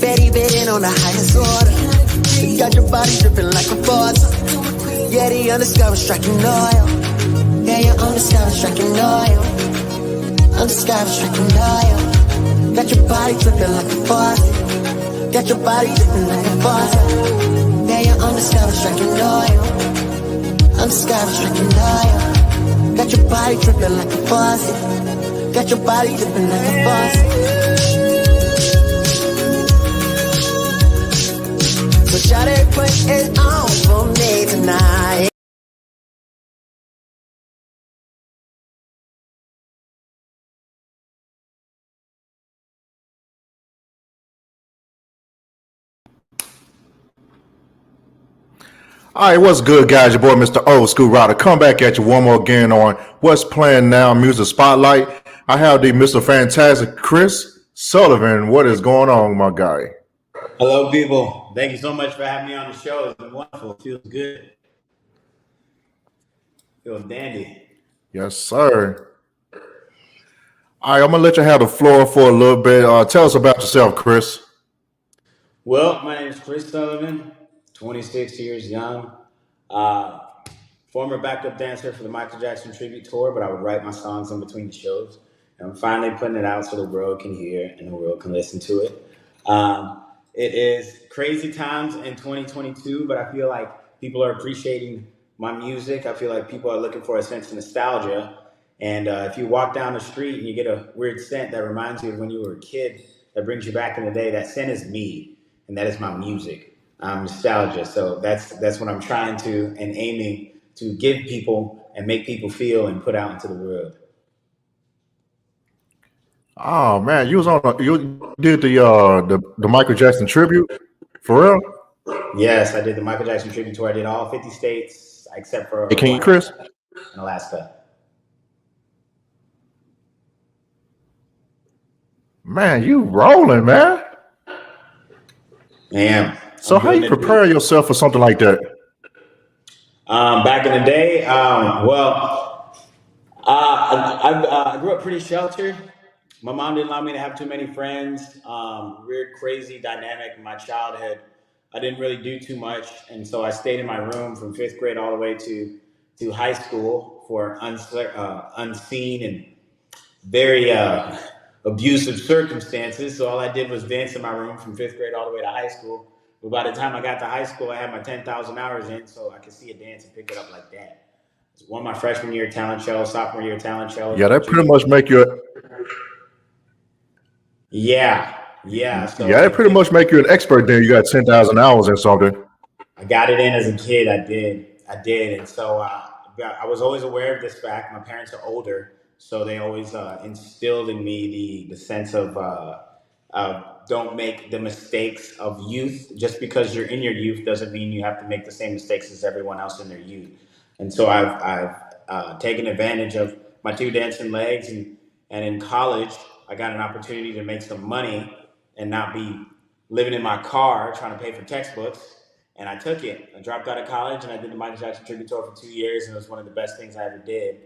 Betty bidding on the highest order. You got your body dripping like a water. Yeah, the undiscovered striking oil. Yeah, you're undiscovered striking oil. Undiscovered striking oil. Got your body dripping like a faucet. Got your body dripping like a faucet. Yeah, you're undiscovered striking oil. Undiscovered striking oil. Got your body dripping like a faucet. Got your body dripping like a faucet. So shawty, put it on for me tonight. All right, what's good, guys? Your boy, Mr. Old School Rider. Come back at you one more again on What's Playing Now Music Spotlight. I have the Mr. Fantastic Chris Sullivan. What is going on, my guy? Hello, people. Thank you so much for having me on the show. It's been wonderful. It feels good. Feels dandy. Yes, sir. All right, I'm going to let you have the floor for a little bit. Tell us about yourself, Chris. Well, my name is Chris Sullivan, 26 years young. Former backup dancer for the Michael Jackson tribute tour, but I would write my songs in between the shows. And I'm finally putting it out so the world can hear and the world can listen to it. It is crazy times in 2022, but I feel like people are appreciating my music. I feel like people are looking for a sense of nostalgia. And if you walk down the street and you get a weird scent that reminds you of when you were a kid, that brings you back in the day, that scent is me, and that is my music. Nostalgia. So that's what I'm trying to and aiming to give people and make people feel and put out into the world. Oh man, you did the Michael Jackson tribute for real? Yes, I did the Michael Jackson tribute tour. I did all 50 states except for Hey, can you, Chris? and Alaska. Man, you rolling, man. I am. So how you prepare yourself for something like that? Back in the day, I grew up pretty sheltered. My mom didn't allow me to have too many friends. Weird, crazy dynamic in my childhood. I didn't really do too much, and so I stayed in my room from 5th grade all the way to high school for unseen and very abusive circumstances. So all I did was dance in my room from 5th grade all the way to high school. But by the time I got to high school, I had my 10,000 hours in, so I could see a dance and pick it up like that. It won my freshman year talent show, sophomore year talent show. Yeah, that pretty much make you. Yeah. So yeah, that pretty much make you an expert. Then you got 10,000 hours in something. I got it in as a kid. I did, and so I was always aware of this fact. My parents are older, so they always instilled in me the sense of don't make the mistakes of youth. Just because you're in your youth doesn't mean you have to make the same mistakes as everyone else in their youth. And so I've taken advantage of my 2 dancing legs, and in college I got an opportunity to make some money and not be living in my car trying to pay for textbooks. And I took it. I dropped out of college and I did the Michael Jackson tribute tour for 2 years, and it was one of the best things I ever did.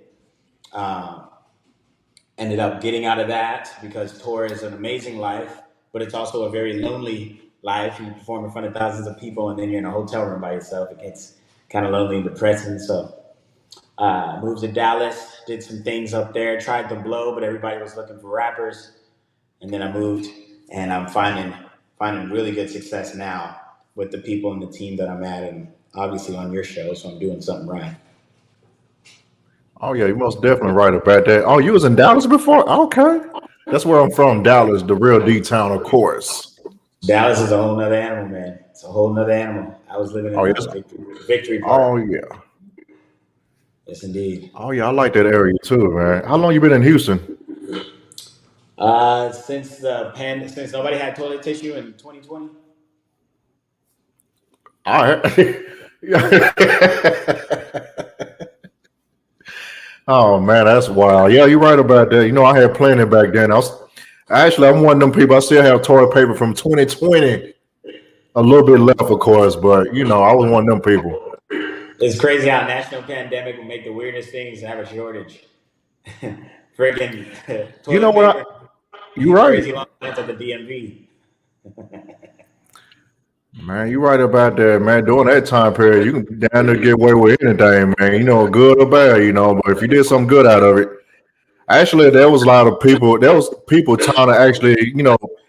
Ended up getting out of that because tour is an amazing life, but it's also a very lonely life. You perform in front of thousands of people and then you're in a hotel room by yourself. It gets kind of lonely and depressing. So moved to Dallas, did some things up there, tried to blow, but everybody was looking for rappers. And then I moved, and I'm finding really good success now with the people and the team that I'm at, and obviously on your show, so I'm doing something right. Oh yeah, you most definitely right about that. Oh, you was in Dallas before? Okay. That's where I'm from, Dallas, the real D-town, of course. Dallas is a whole nother animal, man. It's a whole nother animal. I was living in Victory Park. Oh yeah. Yes, indeed. Oh yeah, I like that area too, man. How long you been in Houston? Since nobody had toilet tissue in 2020. All right. Oh man, that's wild. Yeah, you're right about that. You know, I had plenty back then. I'm one of them people. I still have toilet paper from 2020. A little bit left, of course, but you know, I was one of them people. It's crazy how a national pandemic will make the weirdest things have a shortage. Friggin' you know what? You're right. Crazy long lines at the DMV. Man, you right about that, man. During that time period, you can be down there get away with anything, man. Good or bad, But if you did something good out of it, actually, there was a lot of people. There was people trying to actually,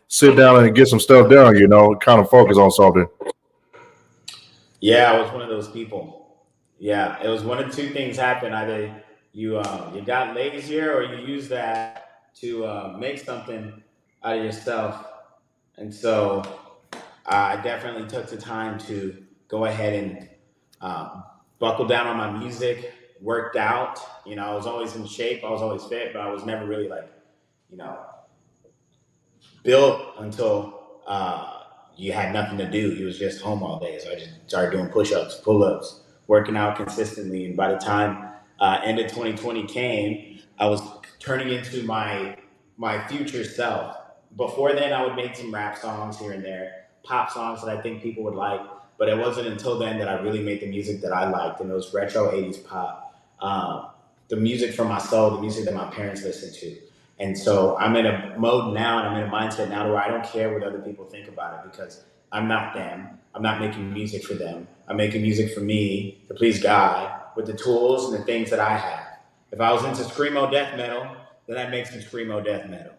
sit down and get some stuff done. Kind of focus on something. Yeah, I was one of those people. Yeah, it was one of two things happen. Either you got lazier, or you use that to make something out of yourself. And so I definitely took the time to go ahead and um, buckle down on my music. Worked out. I was always in shape. I was always fit, but I was never really like you know built until you had nothing to do. You was just home all day. So I just started doing push-ups, pull-ups, working out consistently. And by the time end of 2020 came, I was turning into my future self. Before then, I would make some rap songs here and there, pop songs that I think people would like. But it wasn't until then that I really made the music that I liked, and those retro 80s pop, the music from my soul, the music that my parents listened to. And so I'm in a mode now, and I'm in a mindset now where I don't care what other people think about it, because I'm not them. I'm not making music for them. I'm making music for me to please God with the tools and the things that I have. If I was into screamo death metal, then I'd make some screamo death metal.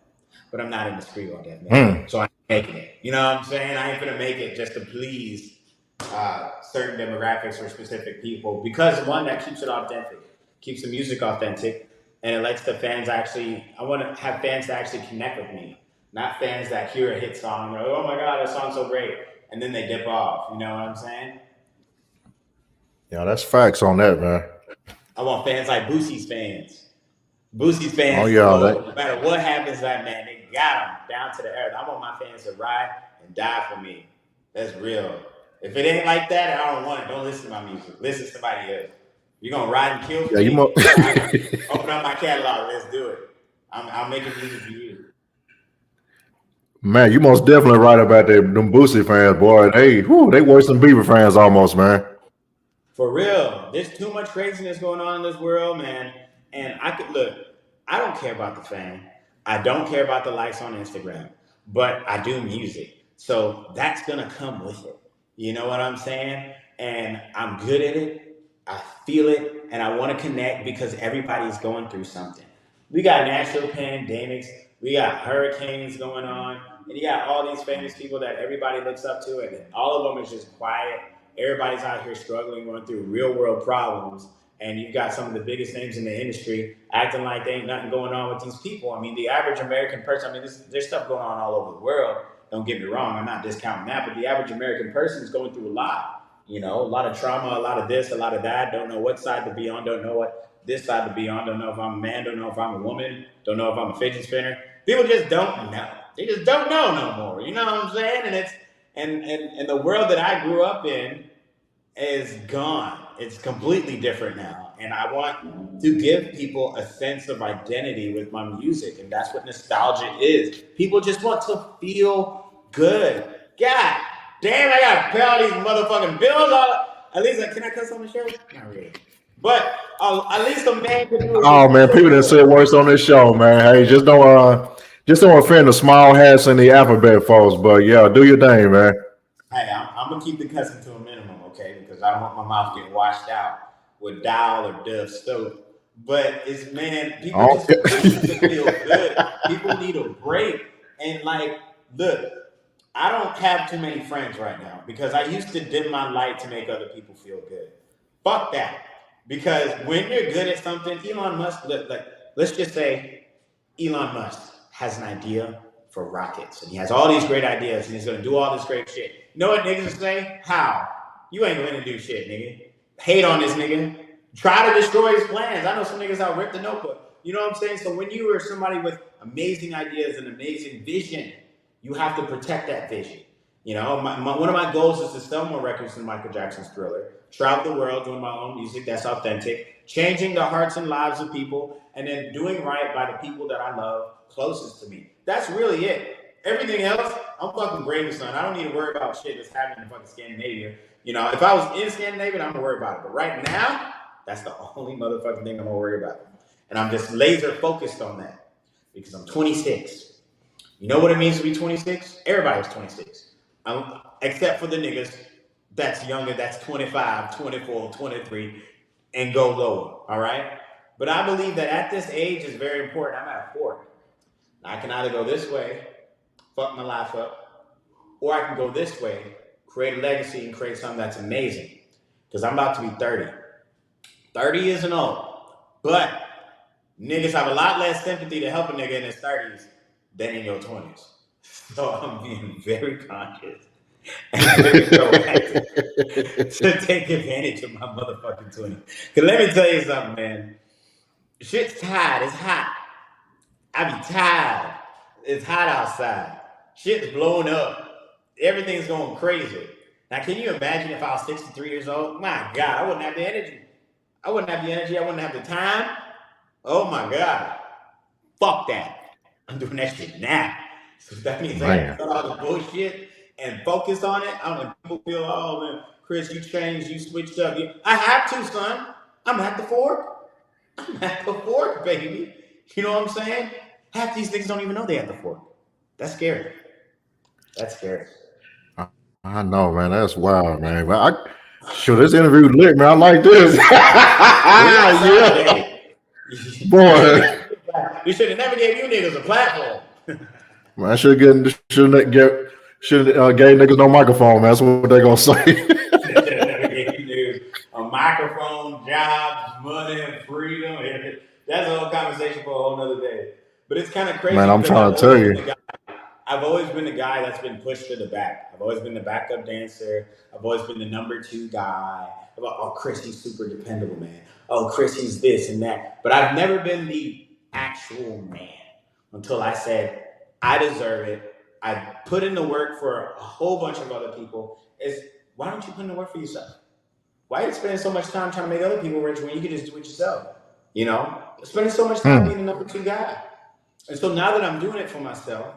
But I'm not into screamo death metal, Mm. so I'm making it. You know what I'm saying? I ain't gonna make it just to please certain demographics or specific people, because one, that keeps it authentic, keeps the music authentic, and it lets the fans actually. I want to have fans that actually connect with me, not fans that hear a hit song and go, "Oh my god, that song's so great," and then they dip off. You know what I'm saying? Yeah, that's facts on that, man. I want fans like Boosie's fans. Boosie's Oh fans, yeah, oh, no matter what happens, that man, they got him down to the earth. I want my fans to ride and die for me. That's real. If it ain't like that, I don't want it. Don't listen to my music. Listen to somebody else. You're gonna ride and kill for yeah, you me? mo- All right. Open up my catalog. Let's do it. I'm making music for you. man, you most definitely right about them Boosie fans, boy. They worse than Beaver fans almost, man. For real, there's too much craziness going on in this world, man. And I could look. I don't care about the fame. I don't care about the likes on Instagram, but I do music, so that's gonna come with it. You know what I'm saying? And I'm good at it. I feel it, and I want to connect because everybody's going through something. We got natural pandemics, we got hurricanes going on, and you got all these famous people that everybody looks up to, and all of them is just quiet. Everybody's out here struggling, going through real world problems, and you've got some of the biggest names in the industry acting like there ain't nothing going on with these people. I mean, the average American person, I mean, there's stuff going on all over the world. Don't get me wrong, I'm not discounting that, but the average American person is going through a lot. A lot of trauma, a lot of this, a lot of that. Don't know what side to be on, don't know what this side to be on, don't know if I'm a man, don't know if I'm a woman, don't know if I'm a fidget spinner. People just don't know. They just don't know no more. You know what I'm saying? And the world that I grew up in is gone. It's completely different now. And I want to give people a sense of identity with my music. And that's what nostalgia is. People just want to feel good. God damn, I gotta pay all these motherfucking bills. At least, can I cuss on the show? Not really. But at least a man can do is Oh just man, feel people didn't say good. worse on this show, man. Hey, just don't offend the small hats and the alphabet folks. But yeah, do your thing, man. Hey, I'm gonna keep the cussing to a minimum, okay? Because I don't want my mouth getting washed out with Dial or Dove soap. But it's, man, people Oh, just need to feel good. People need a break. And like, look, I don't have too many friends right now because I used to dim my light to make other people feel good. Fuck that. Because when you're good at something, Elon Musk, look, like, let's just say Elon Musk has an idea for rockets, and he has all these great ideas, and he's gonna do all this great shit. You know what niggas say? How? You ain't gonna do shit, nigga. Hate on this nigga. Try to destroy his plans. I know some niggas out rip the notebook. You know what I'm saying? So when you are somebody with amazing ideas and amazing vision, you have to protect that vision. One of my goals is to sell more records than Michael Jackson's Thriller, travel the world doing my own music that's authentic, changing the hearts and lives of people, and then doing right by the people that I love closest to me. That's really it. Everything else, I'm fucking gravy, son. I don't need to worry about shit that's happening in fucking Scandinavia. If I was in Scandinavia, I'm gonna worry about it. But right now, that's the only motherfucking thing I'm gonna worry about. And I'm just laser focused on that because I'm 26. You know what it means to be 26? Everybody's 26. Except for the niggas that's younger, that's 25, 24, 23, and go lower. All right? But I believe that at this age is very important. I'm at a fork. I can either go this way, fuck my life up, or I can go this way, create a legacy and create something that's amazing. Because I'm about to be 30. 30 isn't old. But niggas have a lot less sympathy to help a nigga in his 30s than in your 20s. So I'm being very conscious and very proactive to take advantage of my motherfucking 20s. Because let me tell you something, man. Shit's tired. It's hot. I be tired. It's hot outside. Shit's blowing up. Everything's going crazy. Now, can you imagine if I was 63 years old? My God, I wouldn't have the energy. I wouldn't have the energy. I wouldn't have the time. Oh my God. Fuck that. I'm doing that shit now. So that means I have to cut all the bullshit and focus on it. I don't know. People feel, oh man, Chris, you changed, you switched up. I have to, son. I'm at the fork. I'm at the fork, baby. You know what I'm saying? Half these niggas don't even know they at the fork. That's scary. That's scary. I know, man. That's wild, man. But sure, this interview lit, man. I like this. Yeah, boy. We should have never gave you niggas a platform. Man, I should gave niggas no microphone, man. That's what they gonna say. A microphone, jobs, money, freedom. That's a whole conversation for a whole nother day. But it's kind of crazy. Man, I'm trying to tell you. I've always been the guy that's been pushed to the back. I've always been the backup dancer. I've always been the number 2 guy. Oh, Chris, he's super dependable, man. Oh, Chris, he's this and that. But I've never been the actual man until I said, I deserve it. I put in the work for a whole bunch of other people. Why don't you put in the work for yourself? Why are you spending so much time trying to make other people rich when you can just do it yourself? You know? Spending so much time being the number 2 guy. And so now that I'm doing it for myself,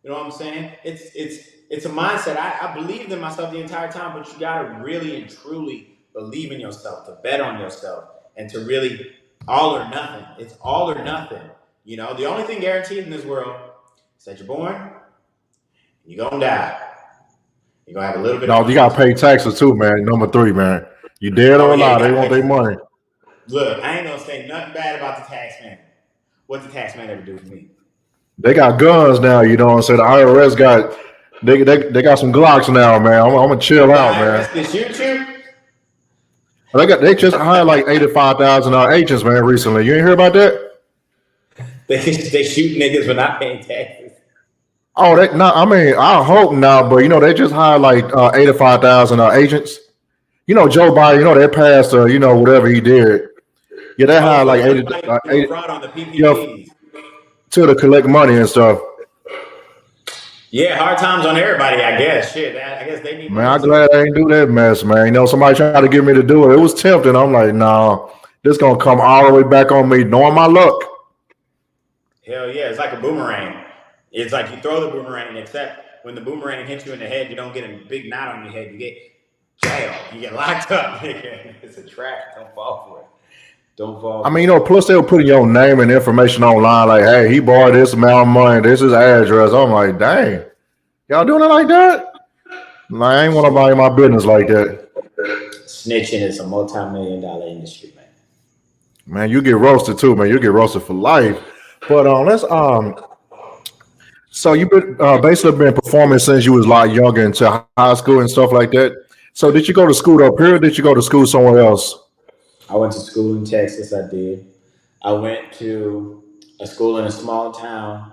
you know what I'm saying? It's a mindset. I believed in myself the entire time, but you gotta really and truly believe in yourself, to bet on yourself, and to really all or nothing. It's all or nothing. You know, the only thing guaranteed in this world is that you're born and you're gonna die. You're gonna have a little bit. No, you gotta pay taxes too, man. Number 3, man. You dead or alive, they want their money. Look, I ain't gonna say nothing bad about the tax man. What the tax man ever do for me? They got guns now, you know what I'm saying? The IRS got they got some Glocks now, man. I'm gonna chill out, man. They shoot you? They just hired like 85,000 agents, man, recently. You ain't hear about that? They shoot niggas for not paying taxes. Oh, I hope not, but you know, they just hired like 85,000 agents. You know, Joe Biden, you know, they passed you know, whatever he did. Yeah, they hired like 80 fraud on the PPPs. To collect money and stuff. Yeah, hard times on everybody, I guess. Shit, I guess they need. Man, I'm glad I ain't do that mess, man. You know, somebody tried to get me to do it. It was tempting. I'm like, nah, this gonna come all the way back on me, knowing my luck. Hell yeah, it's like a boomerang. It's like you throw the boomerang, except when the boomerang hits you in the head, you don't get a big knot on your head. You get jail. You get locked up. It's a trap. Don't fall for it. Don't fall. I mean, you know, plus they were putting your name and information online, like, hey, he borrowed this amount of money, this is address. I'm like, dang, y'all doing it like that? Like, I ain't want to buy my business like that. Snitching is a multi-million-dollar industry, man. Man, you get roasted too, man. You get roasted for life. But so you've been basically been performing since you was a lot younger into high school and stuff like that. So did you go to school up here or did you go to school somewhere else? I went to school in Texas, I did. I went to a school in a small town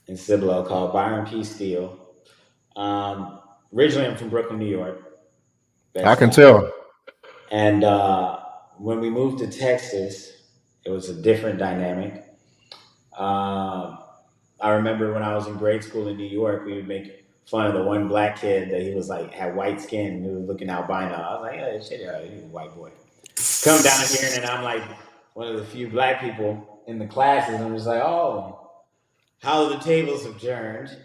in Cibolo called Byron P. Steele. Originally, I'm from Brooklyn, New York. I can tell. And when we moved to Texas, it was a different dynamic. I remember when I was in grade school in New York, we would make fun of the one black kid that he was like, had white skin and he was looking albino. I was like, yeah, shit, he's a white boy. Come down here and I'm like one of the few black people in the classes and I'm just like, oh, how the tables have turned.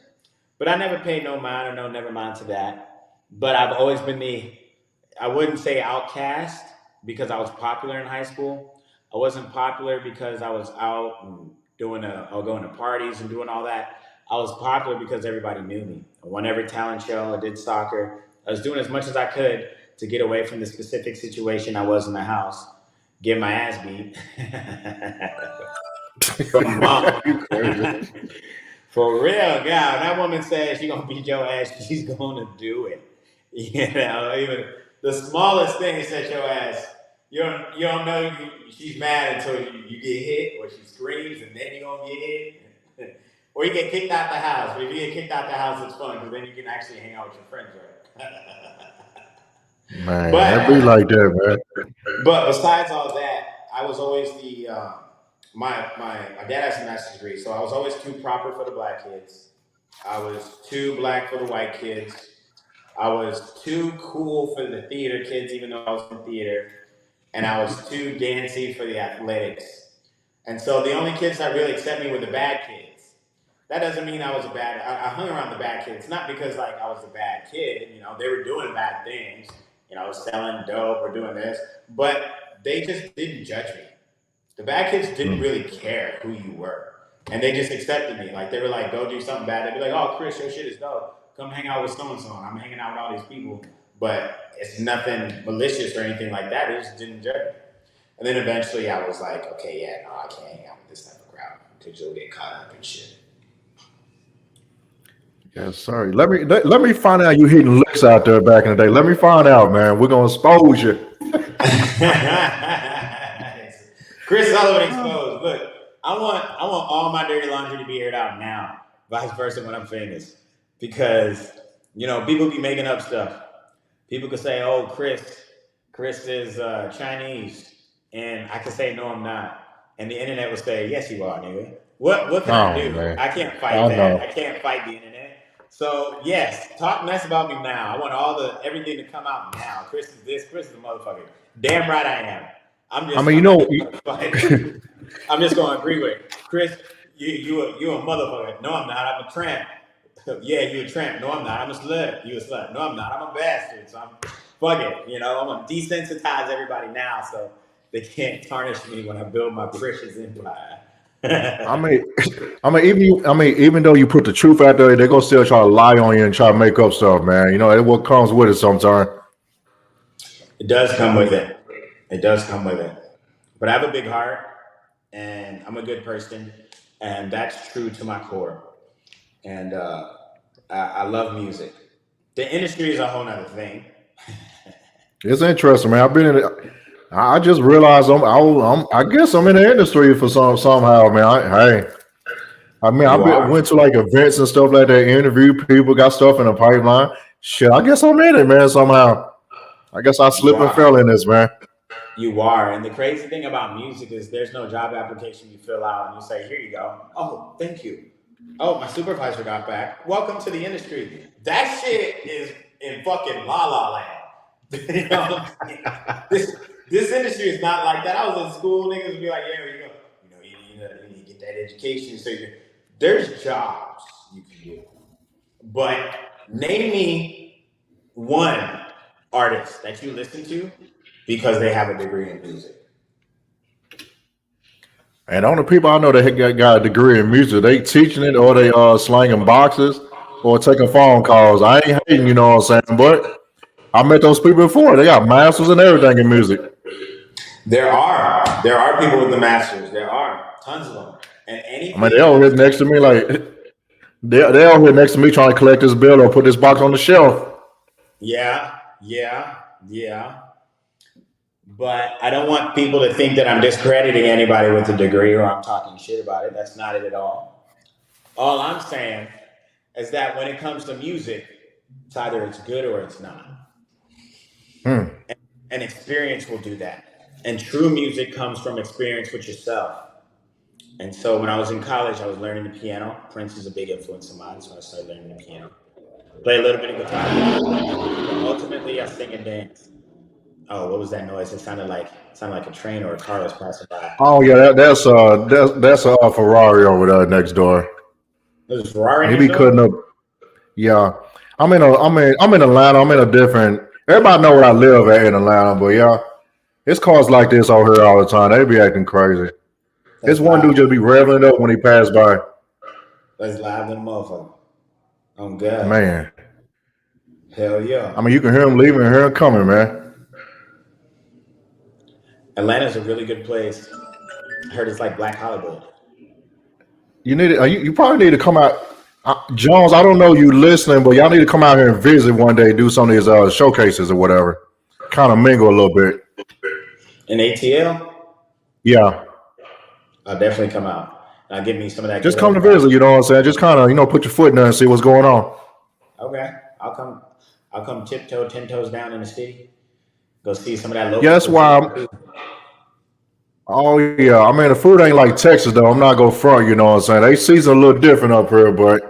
But I never paid no mind or no never mind to that. But I've always been I wouldn't say outcast because I was popular in high school. I wasn't popular because I was out and going to parties and doing all that. I was popular because everybody knew me. I won every talent show. I did soccer. I was doing as much as I could to get away from the specific situation I was in the house, get my ass beat from mom. You crazy. For real, God. That woman says she's gonna beat your ass. She's gonna do it. You know, even the smallest thing set your ass. You don't know she's mad until you get hit, or she screams, and then you're gonna get hit, or you get kicked out the house. But if you get kicked out the house, it's fun because then you can actually hang out with your friends, right? Man, that be but like that, man. but besides all that, I was always the my dad has a master's degree, so I was always too proper for the black kids. I was too black for the white kids. I was too cool for the theater kids, even though I was in theater, and I was too dancey for the athletics. And so the only kids that really accept me were the bad kids. That doesn't mean I was a bad. I hung around the bad kids, not because like I was a bad kid. You know, they were doing bad things. You know, selling dope or doing this, but they just didn't judge me. The bad kids didn't really care who you were, and they just accepted me. Like they were like, "Go do something bad." They'd be like, "Oh, Chris, your shit is dope. Come hang out with so and so." I'm hanging out with all these people, but it's nothing malicious or anything like that. They just didn't judge me. And then eventually, I was like, "Okay, yeah, no, I can't hang out with this type of crowd because you'll get caught up in shit." Yes, sorry. Let me find out you hitting licks out there back in the day. Let me find out, man. We're gonna expose you. Chris Sullivan exposed. Look, I want all my dirty laundry to be aired out now. Vice versa when I'm famous, because you know people be making up stuff. People could say, "Oh, Chris is Chinese," and I could say, "No, I'm not," and the internet would say, "Yes, you are, nigga." What can I Oh do? man. I can't I fight that. know. I can't fight the internet. So yes, talk mess about me now. I want everything to come out now. Chris is this. Chris is a motherfucker. Damn right I am. I mean, I'm not even gonna fight. you, I'm just gonna agree with Chris. You a motherfucker. No, I'm not. I'm a tramp. Yeah, you a tramp. No, I'm not. I'm a slut. You a slut. No, I'm not. I'm a bastard. So I'm fuck it. You know, I'm gonna desensitize everybody now so they can't tarnish me when I build my precious empire. I mean, even though you put the truth out there, they're gonna still try to lie on you and try to make up stuff, man. You know, that's what comes with it sometimes. It does come with it. It does come with it. But I have a big heart and I'm a good person, and that's true to my core. And I love music. The industry is a whole nother thing. It's interesting, man. I've been in it. I just realized I guess I'm in the industry for somehow, man. You are. Went to like events and stuff like that, interview people, got stuff in the pipeline. Shit, I guess I'm in it, man. Somehow, I guess I You slipped and fell are. in this, man. You are. And the crazy thing about music is there's no job application you fill out and you say, here you go. Oh, thank you. Oh, my supervisor got back. Welcome to the industry. That shit is in fucking la la land. You know what I'm saying? This industry is not like that. I was in school, niggas would be like, yeah, you go. You know, you need to get that education. So there's jobs you can do. But name me one artist that you listen to because they have a degree in music. And the only people I know that got a degree in music, they teaching it or they slanging boxes or taking phone calls. I ain't hating, you know what I'm saying? But I met those people before. They got masters and everything in music. There are people with the masters. There are tons of them. And I mean, they anything all that here next to me like they all here next to me trying to collect this bill or put this box on the shelf. yeah, yeah, yeah. But I don't want people to think that I'm discrediting anybody with a degree or I'm talking shit about it. That's not it at all. All I'm saying is that when it comes to music, it's either it's good or it's not. Hmm. And experience will do that. And true music comes from experience with yourself. And so when I was in college, I was learning the piano. Prince is a big influence of mine, so I started learning the piano. Play a little bit of guitar. But ultimately, I sing and dance. Oh, what was that noise? It sounded like a train or a car was passing by. Oh yeah, that's a Ferrari over there next door. There's a Ferrari He next be door? cutting up. Yeah, I'm in Atlanta. I'm in a different. Everybody know where I live at in Atlanta, but yeah, it's cars like this over here all the time. They be acting crazy. This That's one dude loud. just be revving it up when he passed by. Let's live them motherfucker. On God. Man. Hell yeah. I mean, you can hear him leaving and hear him coming, man. Atlanta's a really good place. I heard it's like Black Hollywood. You need to, you probably need to come out. Jones, I don't know you listening, but y'all need to come out here and visit one day, do some of these showcases or whatever. Kind of mingle a little bit. In ATL? Yeah. I'll definitely come out. Now give me some of that. Just come to visit, you know what I'm saying? Just kind of, put your foot in there and see what's going on. Okay. I'll come tiptoe, 10 toes down in the city. Go see some of that local. Yeah, that's why oh, yeah. I mean, the food ain't like Texas, though. I'm not going to front, you know what I'm saying? They season a little different up here, but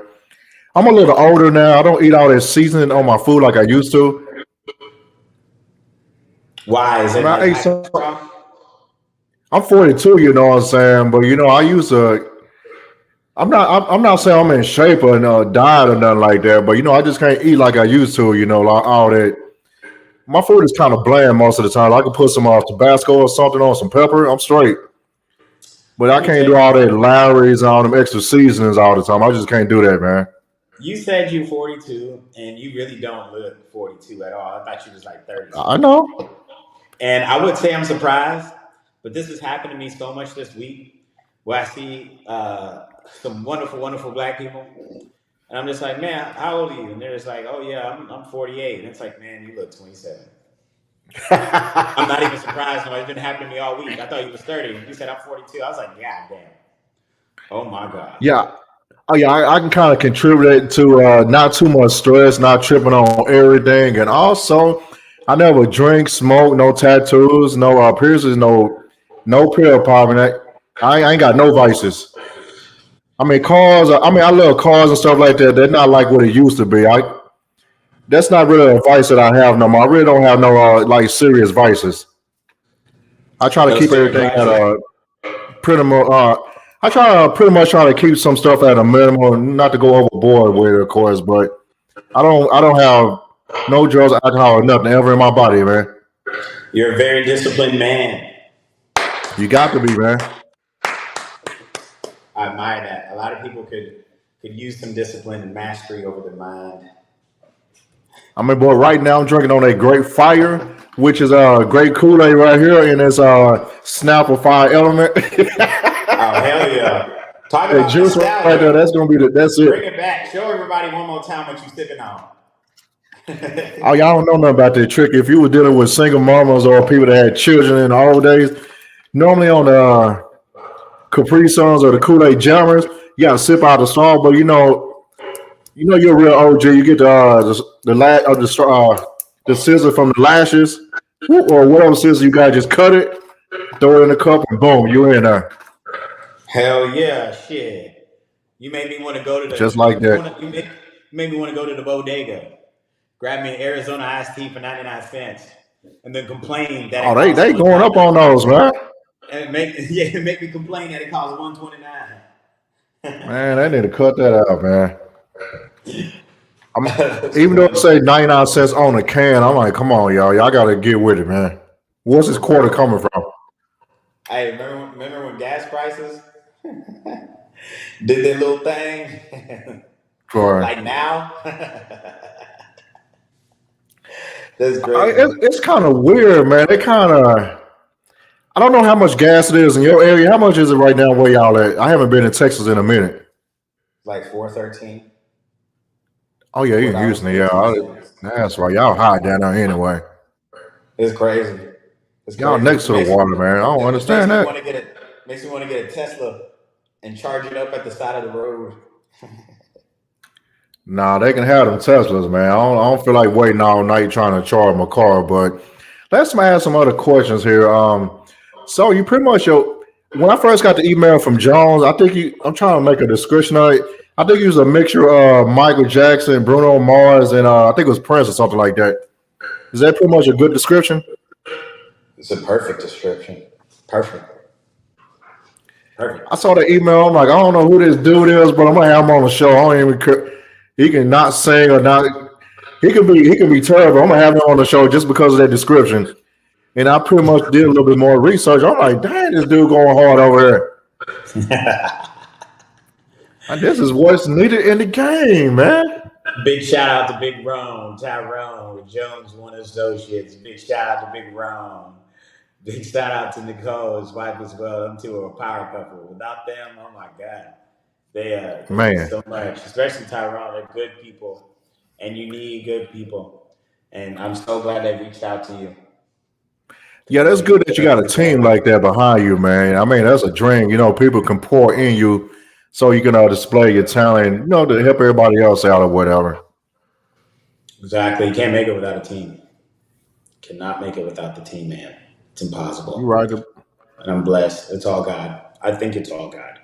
I'm a little older now. I don't eat all that seasoning on my food like I used to. Why? Is it I ate some, I'm 42, you know what I'm saying? But, I used to. I'm not saying I'm in shape or diet or nothing like that, but I just can't eat like I used to, like all that. My food is kind of bland most of the time. I can put some Tabasco or something on, some pepper, I'm straight. But I can't do all that Lowry's and all them extra seasonings all the time. I just can't do that, man. You said you 42, and you really don't look 42 at all. I thought you was like 30. I know. And I would say I'm surprised, but this has happened to me so much this week where I see some wonderful, wonderful black people. And I'm just like, man, how old are you? And they're just like, oh, yeah, I'm 48. And it's like, man, you look 27. I'm not even surprised. No, it's been happening to me all week. I thought you was 30. You said I'm 42. I was like, God damn. Oh, my God. Yeah. Oh, yeah, I can kind of contribute to not too much stress, not tripping on everything. And also, I never drink, smoke, no tattoos, no piercings, no pill popping. I ain't got no vices. I mean, cars. I love cars and stuff like that. They're not like what it used to be. That's not really a vice that I have no more. I really don't have no serious vices. I try to keep everything at pretty much. I try to pretty much try to keep some stuff at a minimum, not to go overboard with it, of course. But I don't have no drugs, alcohol, or nothing ever in my body, man. You're a very disciplined man. You got to be, man. I admire that. A lot of people could use some discipline and mastery over their mind. I mean, boy, right now I'm drinking on a Great Fire, which is a great Kool-Aid right here, and it's Snapple Fire Element. Oh, hell yeah. Talk about juice right there. That's gonna be that's it. Bring it back. Show everybody one more time what you sipping on. Oh, y'all don't know nothing about that trick. If you were dealing with single mamas or people that had children in the old days, normally on the Capri Suns or the Kool-Aid Jammers, you gotta sip out the straw. But you're a real OG. You get the scissor from the lashes or whatever scissor you got. Just cut it, throw it in the cup, and boom, you're in there. Hell yeah, shit! You made me want to go to the just like that. You made me want to go to the bodega, grab me an Arizona iced tea for 99 cents, and then complain that they going up on those, man. And make me complain that it costs $129. Man, they need to cut that out, man. Even though it say 99 cents on a can, I'm like, come on, y'all got to get with it, man. Where's this quarter coming from? Hey, remember when gas prices did their little thing? Like now? That's great. It's kind of weird, man. I don't know how much gas it is in your area. How much is it right now where y'all at? I haven't been in Texas in a minute. Like $4.13. Oh, yeah, you're in Houston. Yeah, that's right. Y'all hot down there anyway. It's crazy. Y'all next to the water, man. I don't understand that. Makes me want to get a Tesla and charge it up at the side of the road. Nah, they can have them Teslas, man. I don't feel like waiting all night trying to charge my car. But let's ask some other questions here. So you pretty much when I first got the email from Jones, I'm trying to make a description of it. I think he was a mixture of Michael Jackson, Bruno Mars, and I think it was Prince or something like that. Is that pretty much a good description? It's a perfect description. Perfect. I saw the email. I'm like, I don't know who this dude is, but I'm gonna have him on the show. I don't even care. He can not sing or not. He can be terrible. I'm gonna have him on the show just because of that description. And I pretty much did a little bit more research. I'm like, dang, this dude going hard over there. And this is what's needed in the game, man. Big shout out to Big Rome, Tyrone with Jones One Associates. Big shout out to Big Rome. Big shout out to Nicole, his wife as well. Them two are a power couple. Without them, oh my God, they do Man. so much. Especially Tyrone, they're good people, and you need good people. And I'm so glad they reached out to you Yeah, because that's good that you got a team like that behind you, man. I mean, that's a dream. People can pour in you so you can display your talent, to help everybody else out or whatever. exactly. You can't make it without a team. Cannot make it without the team, man. It's You impossible. right. And I'm blessed. It's all God. I think it's all God.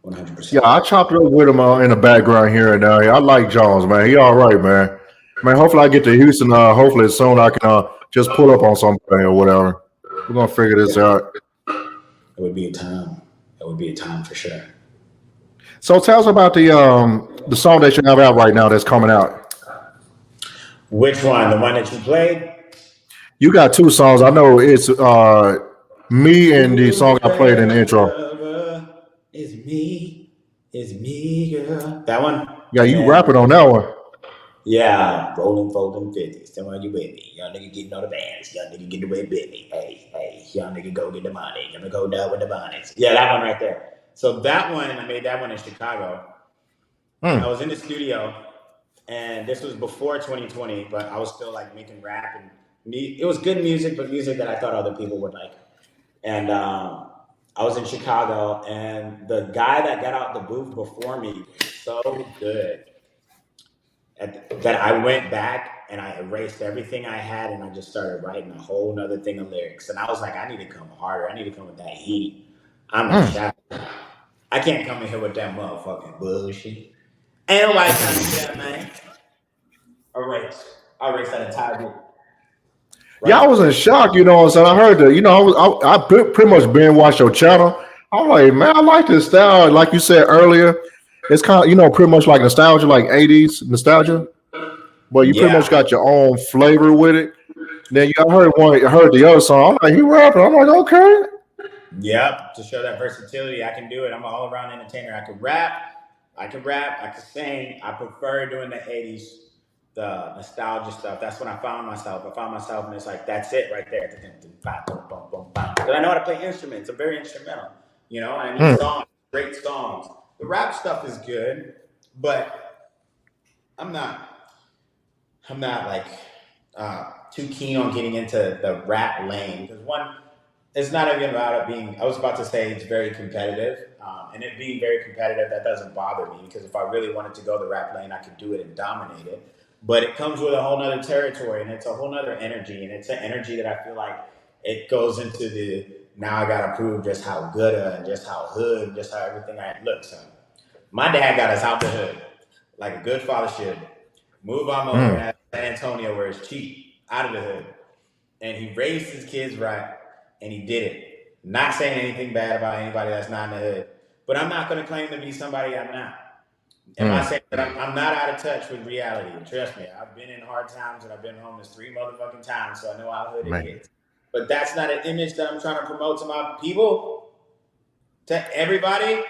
Yeah, 100%. I chopped it up with him in the background here and there. I like Jones, man. He all right, man. Man, hopefully I get to Houston. Hopefully soon I can just pull up on something or whatever. We're gonna figure this out. It would be a time. It would be a time for sure. So tell us about the song that you have out right now that's coming out. Which one? The one that you played? You got two songs. I know it's me and the Ooh, song I played in the intro. forever is me. Is me, girl. That one? Yeah, And you then, rapping on that one. yeah, rolling, folding 50s. Tell me you with me. Young nigga getting on the bands. Young nigga get away with me. Hey, hey, young nigga go get the money. Gonna go down with the bonnets. Yeah, that one right there. So that one, I made that one in Chicago. I Hmm. was in the studio, and this was before 2020, but I was still like making rap and it was good music, but music that I thought other people would like. And I was in Chicago, and the guy that got out the booth before me was so good that I went back and I erased everything I had, and I just started writing a whole nother thing of lyrics. And I was like, I need to come harder. I need to come with that heat. I'm a Hmm. shot. I can't come in here with that motherfucking bullshit. Ain't nobody trying to do that, man. Erase. I erased that entire book. Yeah, I Right? was in shock. What I'm saying. I heard that. Pretty much been watch your channel. I'm like, man, I like this style. Like you said earlier, it's kind of pretty much like nostalgia, like '80s nostalgia. But you pretty much Yeah. got your own flavor with it. Then I heard the other song. I'm like, he rapping. I'm like, okay. Yep. To show that versatility, I can do it. I'm an all around entertainer. I can rap, I can sing. I prefer doing the 80s, the nostalgia stuff. That's when I found myself. I found myself, and it's like, that's it right there. Because I know how to play instruments. I'm very instrumental, and I need Hmm. songs, great songs. The rap stuff is good, but I'm not. I'm not like too keen on getting into the rap lane because one, it's not even about it being. I was about to say it's very competitive, and it being very competitive that doesn't bother me because if I really wanted to go the rap lane, I could do it and dominate it. But it comes with a whole nother territory, and it's a whole nother energy, and it's an energy that I feel like it goes into the now I gotta prove just how good and just how hood, and just how everything I look. So my dad got us out the hood like a good father should. Move on over Hmm. in San Antonio where it's cheap, out of the hood. And he raised his kids right, and he did it. Not saying anything bad about anybody that's not in the hood, but I'm not going to claim to be somebody I'm not. Am I Hmm. saying that I'm not out of touch with reality? Trust me, I've been in hard times and I've been homeless 3 motherfucking times, so I know how hood it Man. gets. But that's not an image that I'm trying to promote to my people, to everybody.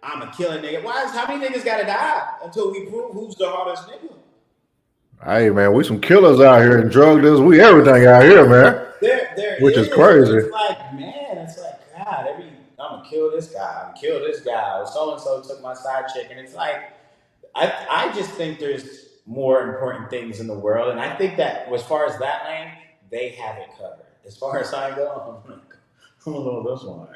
I'm a killing nigga. How many niggas gotta die until we prove who's the hardest nigga? Hey, man, we some killers out here and drug dealers. We everything out here, man. There Which is is, but crazy. it's like, man, it's like, God, I'm gonna kill this guy, I'm gonna kill this guy. So and so took my side chick, and it's like, I just think there's more important things in the world, and I think that as far as that lane, they have it covered. As far as I go, I'm gonna go this one,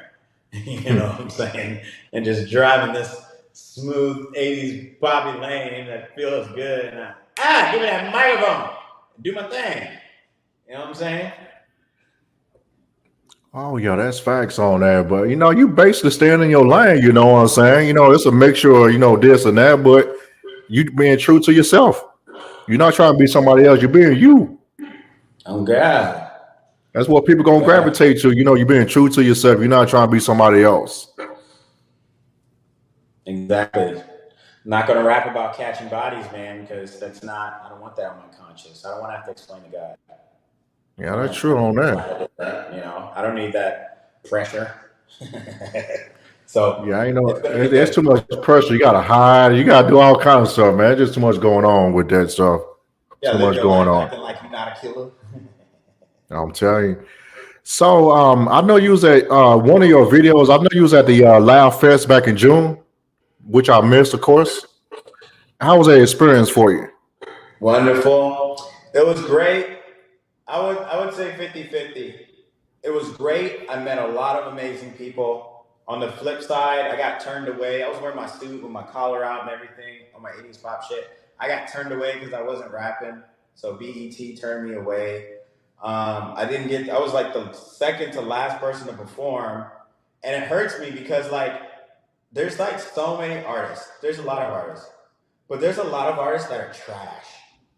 you know what I'm saying, and just driving this smooth '80s Bobby lane that feels good, and give me that microphone, do my thing. You know what I'm saying? Oh yeah, that's facts on that. But you basically staying in your lane. You know what I'm saying? It's a mixture of this and that, but you being true to yourself. You're not trying to be somebody else. You're being you. Oh God. That's what people gonna God. gravitate to. You're being true to yourself. You're not trying to be somebody else. Exactly. I'm not gonna rap about catching bodies, man, because that's not. I don't want that on my conscience. I don't want to have to explain to God. Yeah, I that's don't true need on that. that. I don't need that pressure. So Yeah, I know it's gonna be there's good. too much pressure. You gotta hide. You gotta do all kinds of stuff, man. Just too much going on with that stuff. Yeah, Too live much your going life on. acting like you're not a killer. I'm telling you. So, I know you was at one of your videos. I know you was at the Loud Fest back in June, which I missed, of course. How was that experience for you? Wonderful. It was great. I would say 50-50. It was great. I met a lot of amazing people. On the flip side, I got turned away. I was wearing my suit with my collar out and everything on my 80s pop shit. I got turned away because I wasn't rapping. So BET turned me away. I didn't get, I was like the second to last person to perform. And it hurts me because, like, there's like so many artists. There's a lot of artists. But there's a lot of artists that are trash,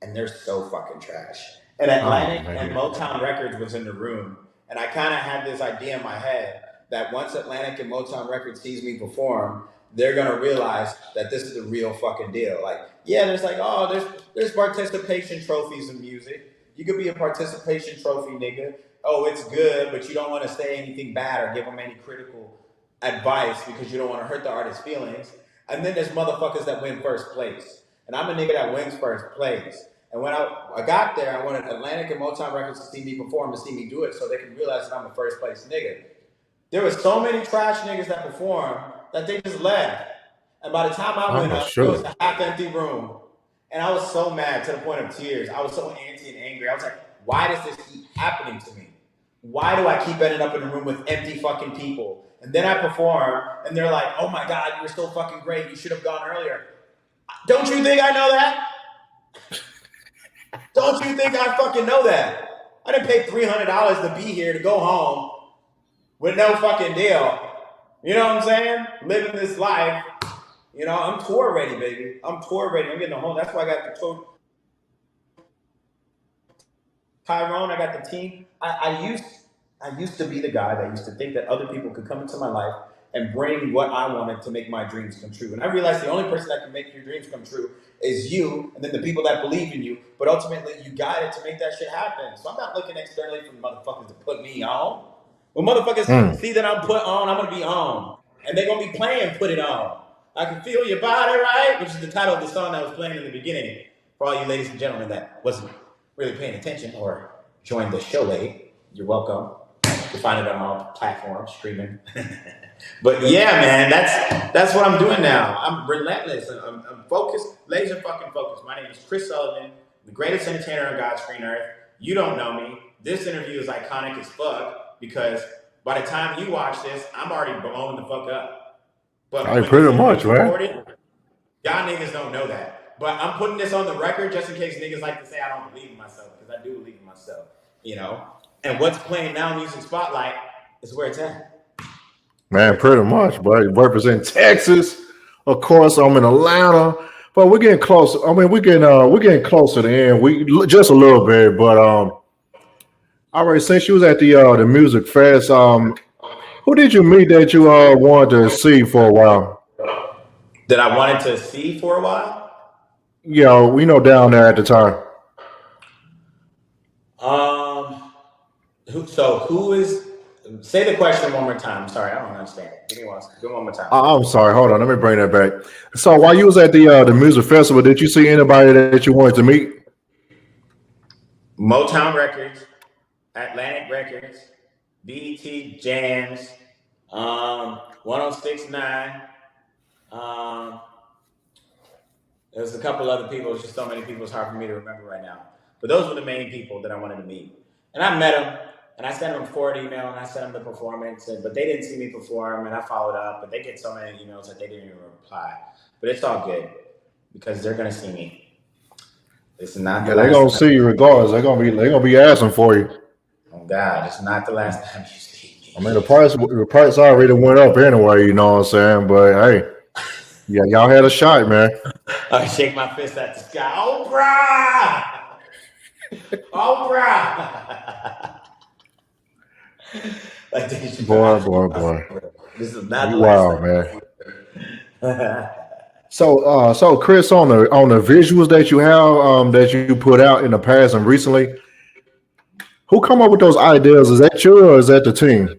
and they're so fucking trash. And Oh Atlantic and man. Motown Records was in the room, and I kind of had this idea in my head that once Atlantic and Motown Records sees me perform, they're gonna realize that this is the real fucking deal. Like, yeah, there's like, oh, there's participation trophies in music. You could be a participation trophy nigga. Oh, it's good, but you don't want to say anything bad or give them any critical advice because you don't want to hurt the artist's feelings. And then there's motherfuckers that win first place. And I'm a nigga that wins first place. And when I got there, I wanted Atlantic and Motown Records to see me perform, to see me do it, so they can realize that I'm a first place nigga. There was so many trash niggas that performed that they just left. And by the time I went I'm up, it was sure. a half empty room. And I was so mad to the point of tears. I was so antsy and angry. I was like, why does this keep happening to me? Why do I keep ending up in a room with empty fucking people? And then I perform, and they're like, oh my God, you were so fucking great. You should have gone earlier. Don't you think I know that? Don't you think I fucking know that? I didn't pay $300 to be here to go home with no fucking deal. You know what I'm saying? Living this life. You know, I'm tour ready, baby. I'm tour ready. I'm getting home. That's why I got the tour. Tyrone, I got the team. I used to be the guy that used to think that other people could come into my life and bring what I wanted to make my dreams come true. And I realized the only person that can make your dreams come true is you, and then the people that believe in you. But ultimately, you got it to make that shit happen. So I'm not looking externally for motherfuckers to put me on. When motherfuckers Mm. see that I'm put on, I'm gonna be on, and they're gonna be playing "Put It On." I can feel your body, right? Which is the title of the song that was playing in the beginning. For all you ladies and gentlemen that wasn't really paying attention or joined the show late, you're welcome. You find it on all platforms, streaming. But yeah, man, that's what I'm doing now. I'm relentless. I'm focused, laser fucking focused. My name is Chris Sullivan, the greatest entertainer on God's green earth. You don't know me. This interview is iconic as fuck because by the time you watch this, I'm already blown the fuck up. But I when this pretty interview much, is man. recorded, y'all niggas don't know that. But I'm putting this on the record just in case niggas like to say I don't believe in myself, because I do believe in myself, you know? And what's playing now, Music Spotlight, is where it's at. Where Man, it's at. pretty much, but represent Texas. Of course, I'm in Atlanta, but we're getting close. I mean, we're getting close to the end. We just a little bit, but all right. Since you was at the music fest, who did you meet that you wanted to see for a while? That I wanted to see for a while. Yeah, we know down there at the time. Um, who is? Say the question one more time. I'm sorry, I don't understand. Give me one. Do it one more time. I'm sorry. Hold on. Let me bring that back. So while you was at the music festival, did you see anybody that you wanted to meet? Motown Records, Atlantic Records, BET Jams, 1069. Um, there's a couple other people. It's just so many people. It's hard for me to remember right now. But those were the main people that I wanted to meet. And I met them, and I sent them a forward email, and I sent them the performance. But they didn't see me perform, and I followed up. But they get so many emails that they didn't even reply. But it's all good because they're gonna see me. This is not the Yeah, they're last gonna time. see you regardless. They're gonna be asking for you. Oh God, it's not the last time you see I mean, the me. price already went up anyway. You know what I'm saying? But hey, yeah, y'all had a shot, man. I shake my fist at the sky. Oprah! Oprah! Like Dave Boy, Chappelle. boy, boy. This is not You the last wild, time. man. So Chris, on the visuals that you have that you put out in the past and recently, who come up with those ideas? Is that you or is that the team?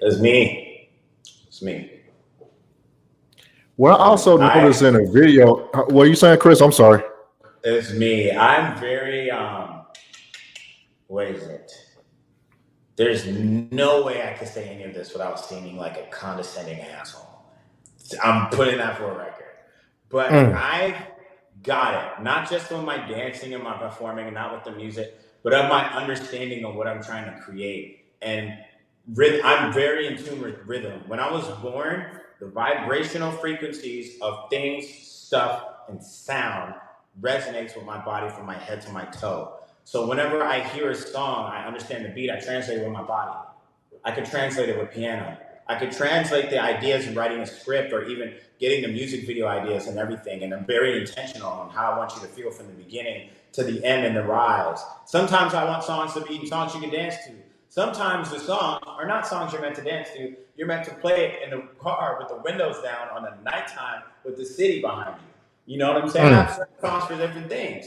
It's me. It's me. Well, I also noticed in a video. What are you saying, Chris? I'm sorry. It's me. I'm very what is it? There's no way I could say any of this without seeming like a condescending asshole. I'm putting that for a record. But Mm. I've got it, not just with my dancing and my performing and not with the music, but of my understanding of what I'm trying to create. And I'm very in tune with rhythm. When I was born, the vibrational frequencies of things, stuff, and sound resonates with my body from my head to my toe. So whenever I hear a song, I understand the beat, I translate it with my body. I could translate it with piano. I could translate the ideas in writing a script or even getting the music video ideas and everything. And I'm very intentional on how I want you to feel from the beginning to the end and the rise. Sometimes I want songs to be songs you can dance to. Sometimes the songs are not songs you're meant to dance to. You're meant to play it in the car with the windows down on the nighttime with the city behind you. You know what I'm saying? I have certain songs for different things.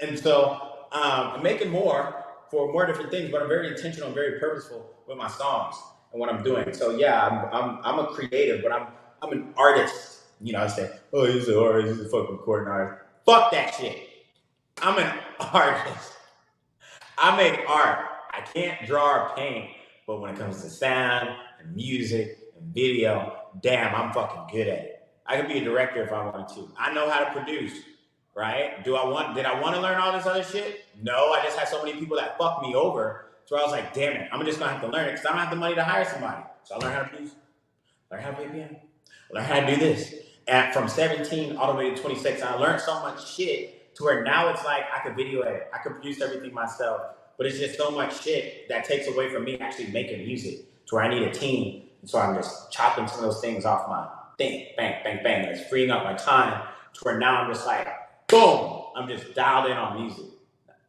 And so I'm making more for more different things, but I'm very intentional and very purposeful with my songs and what I'm doing. So yeah, I'm a creative, but I'm an artist. You know, I say, oh, he's an artist, he's a fucking recording artist. Fuck that shit. I'm an artist. I make art. I can't draw or paint, but when it comes to sound and music and video, damn, I'm fucking good at it. I could be a director if I wanted to. I know how to produce, right? Did I want to learn all this other shit? No, I just had so many people that fucked me over. So I was like, damn it, I'm just gonna have to learn it because I don't have the money to hire somebody. So I learned how to produce, learn how to play piano, learn how to do this. And from 17 all the way to 26, I learned so much shit to where now it's like I could video edit, I could produce everything myself. But it's just so much shit that takes away from me actually making music to where I need a team. And so I'm just chopping some of those things off my thing, bang, bang, bang. And it's freeing up my time to where now I'm just like, boom, I'm just dialed in on music.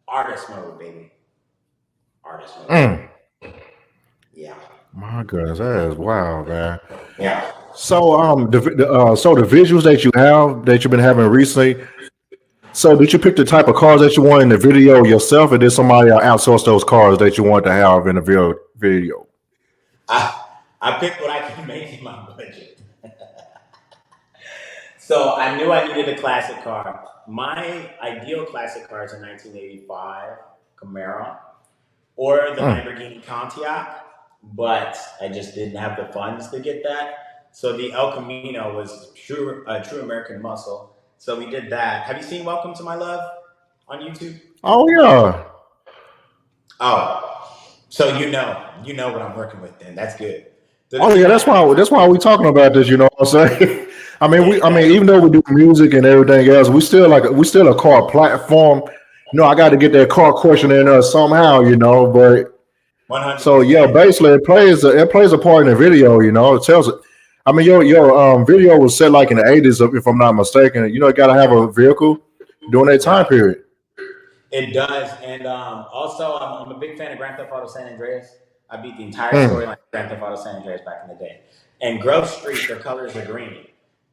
Artist mode, baby. Artist mode. Yeah. My goodness, that is wild, man. Yeah. So, so the visuals that you have that you've been having recently. So, did you pick the type of cars that you want in the video yourself, or did somebody outsource those cars that you want to have in the video? I picked what I can make in my budget. So I knew I needed a classic car. My ideal classic car is a 1985 Camaro or the Lamborghini Pontiac, but I just didn't have the funds to get that. So the El Camino was true American muscle. So we did that. Have you seen Welcome to My Love on YouTube? Oh yeah. Oh, so you know what I'm working with then. That's good. The Oh yeah, thing I that's why we talking about this. You know what I'm saying? I mean, even though we do music and everything else, we still a car platform. You know, I got to get that car question in there somehow. You know, but so yeah, 100%. basically it plays a part in the video. You know, it tells it. I mean, your video was set like in the '80s, if I'm not mistaken. You know, it got to have a vehicle during that time Right. period. It does, and also I'm a big fan of Grand Theft Auto San Andreas. I beat the entire Mm, storyline of Grand Theft Auto San Andreas back in the day. And Grove Street, their colors are green.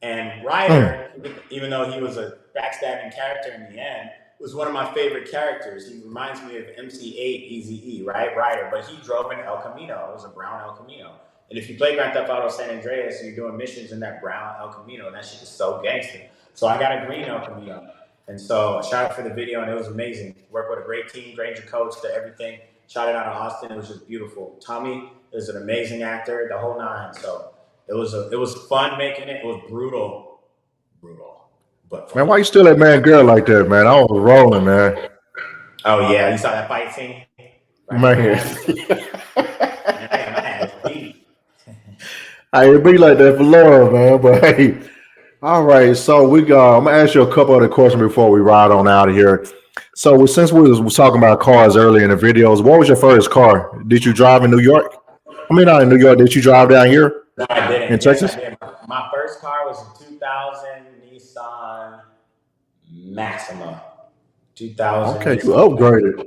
And Ryder, even though he was a backstabbing character in the end, was one of my favorite characters. He reminds me of MC8 Eazy-E, right? Ryder, but he drove an El Camino. It was a brown El Camino. And if you play Grand Theft Auto San Andreas and you're doing missions in that brown El Camino, that shit is so gangster. So I got a green El Camino. And so I shot it for the video, and it was amazing. Worked with a great team, Granger coach, to everything. Shot it out of Austin. It was just beautiful. Tommy is an amazing actor, the whole nine. So it was fun making it. It was brutal, but man, fun. why you still that man girl like that, man? I was rolling, man. Oh yeah, you saw that fight scene right in my Man, ass. Man, I got my ass beat. I be like that for love, man. But hey, all right. So I'm gonna ask you a couple other questions before we ride on out of here. So since we was talking about cars earlier in the videos, what was your first car? Did you drive in New York? I mean, not in New York. Did you drive down here No, I in didn't. Yes, I Texas? did. My first car was a 2000 Nissan Maxima. 2000 Okay, you Nissan Maxima. upgraded.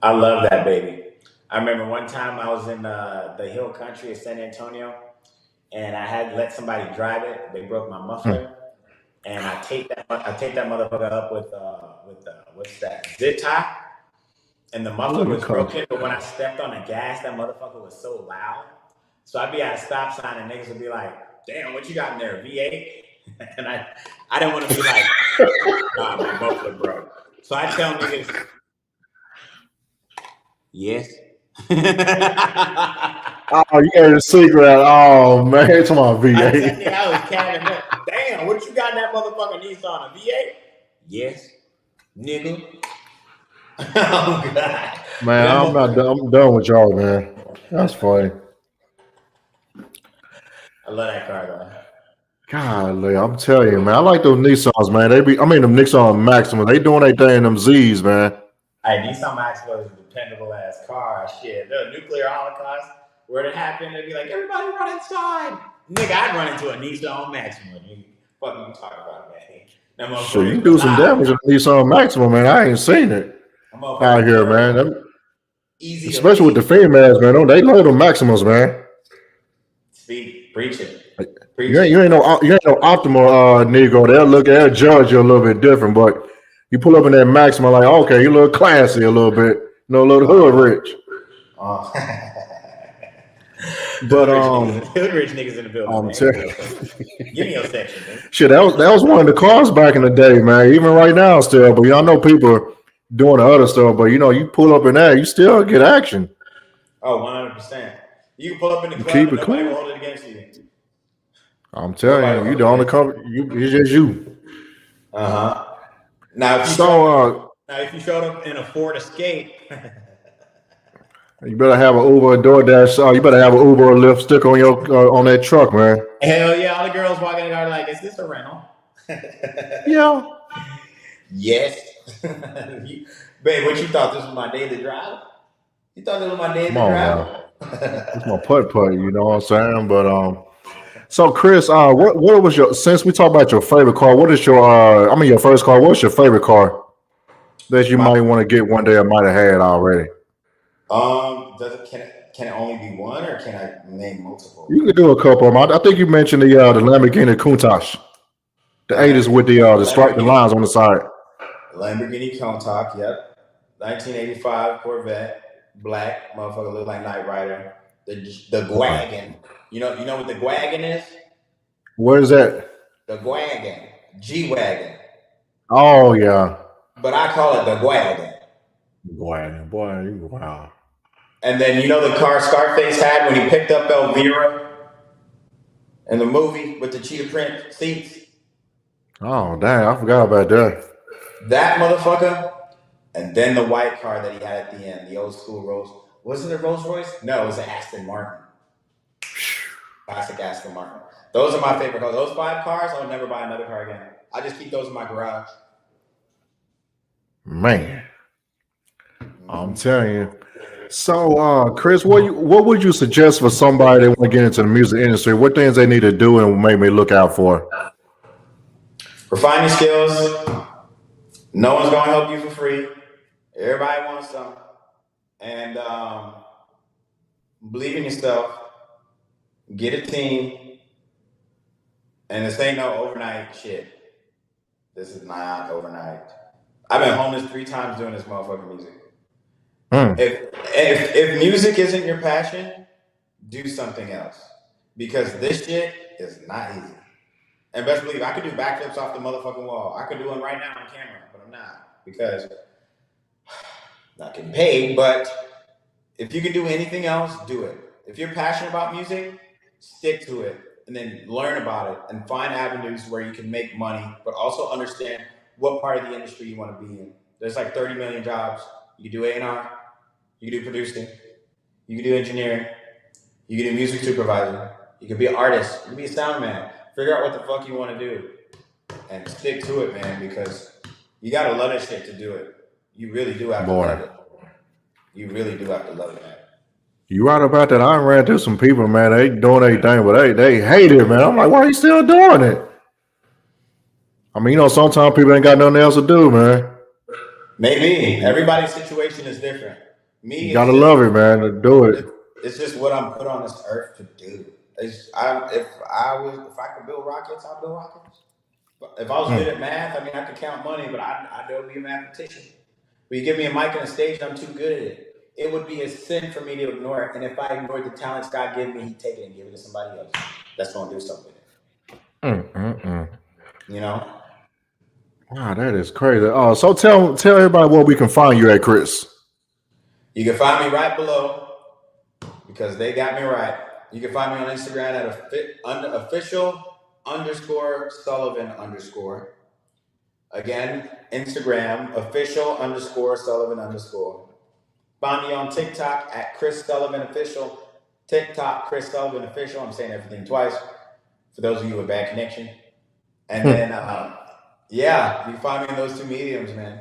I love that baby. I remember one time I was in the hill country of San Antonio, and I had to let somebody drive it. They broke my muffler, and I taped that motherfucker up with what's that, zip tie, and the muffler Oh, you was come. broken. But when I stepped on the gas, that motherfucker was so loud. So I'd be at a stop sign, and niggas would be like, damn, what you got in there, V8? And I didn't want to be like, nah, my muffler broke. So I tell niggas, yes. Oh, you got the secret out. Oh, man. It's my I V8. was capping up. Damn, what you got in that motherfucking Nissan? A V8? Yes, nigga. Oh, God. Man, I'm not done. I'm done with y'all, man. That's funny. I love that car, though. Golly, I'm telling you, man. I like those Nissans, man. Them Nissan Maxima. They doing their thing in them Z's, man. Hey, Nissan Maxima is a dependable ass car. Shit, the nuclear holocaust, where it happened, they'd be like, everybody run inside. Nigga, I'd run into a Nissan Maxima. Nigga, fuck you talking about, man? Sure, you can do some damage in a Nissan Maxima, man. I ain't seen it out here, man. Easy, especially with the females, man. They love them Maximas, man. Speak, preach it. You ain't no optimal Negro. They'll judge you a little bit different, but you pull up in that Maxima, like, okay, you a little classy a little bit, a little hood rich. But hood rich niggas in the building. Give me your section, man. Shit, that was one of the cars back in the day, man. Even right now, still. But y'all know people doing the other stuff. But you pull up in that, you still get action. Oh, 100%. You can pull up in the club, keep it nobody clean. will hold it against you. I'm telling you, the only cover. It's just you. Now, if you showed up in a Ford Escape. You better have an Uber or DoorDash. You better have an Uber or Lyft stick on your on that truck, man. Hell yeah! All the girls walking in the car like, "Is this a rental?" Yeah. Yes. Babe, what you thought this was my daily drive? You thought this was my daily drive? It's my putt. You know what I'm saying? But so Chris, what was your? Since we talked about your favorite car, what is your? Your first car. What's your favorite car that you might want to get one day? I might have had already. Can it only be one, or can I name multiple? You could do a couple of them. I think you mentioned the Lamborghini Countach, the 80s with the striped lines on the side. Lamborghini Countach, yep. 1985 Corvette, black, motherfucker look like Knight Rider. The Gwagon. You know what the Gwagon is? What is that? The Gwagon, G-Wagon. Oh yeah. But I call it the Gwagon. Gwagon, boy, wow. And then the car Scarface had when he picked up Elvira in the movie with the cheetah print seats. Oh, damn, I forgot about that. That motherfucker. And then the white car that he had at the end, the old school Rolls. Was it a Rolls Royce? No, it was an Aston Martin. Classic Aston Martin. Those are my favorite cars. Those 5 cars, I'll never buy another car again. I just keep those in my garage. Man. I'm telling you. So, Chris, what would you suggest for somebody that want to get into the music industry? What things they need to do and make me look out for? Refine your skills. No one's going to help you for free. Everybody wants something. And believe in yourself. Get a team. And this ain't no overnight shit. This is not overnight. I've been homeless 3 times doing this motherfucking music. If music isn't your passion, do something else. Because this shit is not easy. And best believe I could do backflips off the motherfucking wall. I could do them right now on camera, but I'm not. Because I'm not getting paid. But if you can do anything else, do it. If you're passionate about music, stick to it. And then learn about it. And find avenues where you can make money. But also understand what part of the industry you want to be in. There's like 30 million jobs. You can do A&R. You can do producing. You can do engineering. You can do music supervisor. You can be an artist. You can be a sound man. Figure out what the fuck you want to do. And stick to it, man, because you got to love that shit to do it. You really do have to love it. You really do have to love it, man. You right about that. I ran into some people, man. They doing everything, but they hate it, man. I'm like, why are you still doing it? Sometimes people ain't got nothing else to do, man. Maybe. Everybody's situation is different. You gotta love it, man, to do it. It's just what I'm put on this earth to do. If I could build rockets, I'd build rockets. If I was good at math, I could count money, but I don't be a mathematician. But you give me a mic and a stage, I'm too good at it. It would be a sin for me to ignore it. And if I ignored the talents God gave me, He'd take it and give it to somebody else that's going to do something with it. You know. Wow, that is crazy. Oh, so tell everybody where we can find you at, Chris. You can find me right below because they got me right. You can find me on Instagram at official_Sullivan_. Again, Instagram official_Sullivan_. Find me on TikTok at Chris Sullivan Official. TikTok Chris Sullivan Official. I'm saying everything twice for those of you with bad connection. And then, yeah, you can find me in those two mediums, man.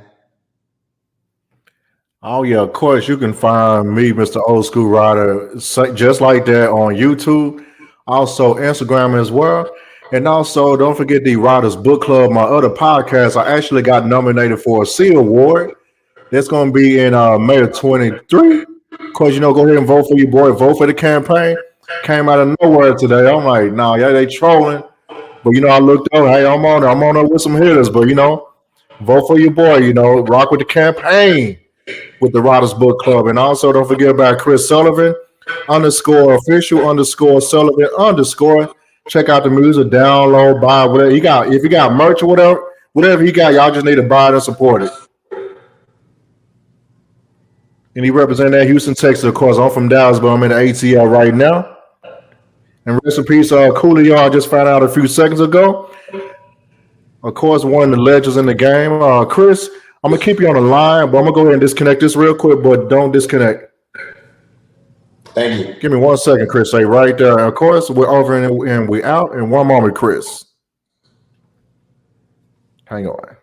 Oh yeah, of course you can find me, Mr. Old School Rider, just like that on YouTube, also Instagram as well, and also don't forget the Riders Book Club, my other podcast. I actually got nominated for a C Award. That's going to be in May of 23. Of course, go ahead and vote for your boy. Vote for the campaign. Came out of nowhere today. I'm like, nah, yeah, they trolling. But I looked up. Hey, I'm on there with some hitters. But vote for your boy. Rock with the campaign with the Riders Book Club. And also don't forget about Chris Sullivan _official_Sullivan_. Check out the music, download, buy whatever he got. If you got merch or whatever he got, y'all just need to buy it and support it. And he represents that Houston, Texas. Of course, I'm from Dallas, but I'm in the ATL right now. And rest in peace, Coolio, I just found out a few seconds ago. Of course, one of the legends in the game. Chris, I'm going to keep you on the line, but I'm going to go ahead and disconnect this real quick, but don't disconnect. Thank you. Give me 1 second, Chris. Stay right there. Of course, we're over and we out. In one moment, Chris. Hang on.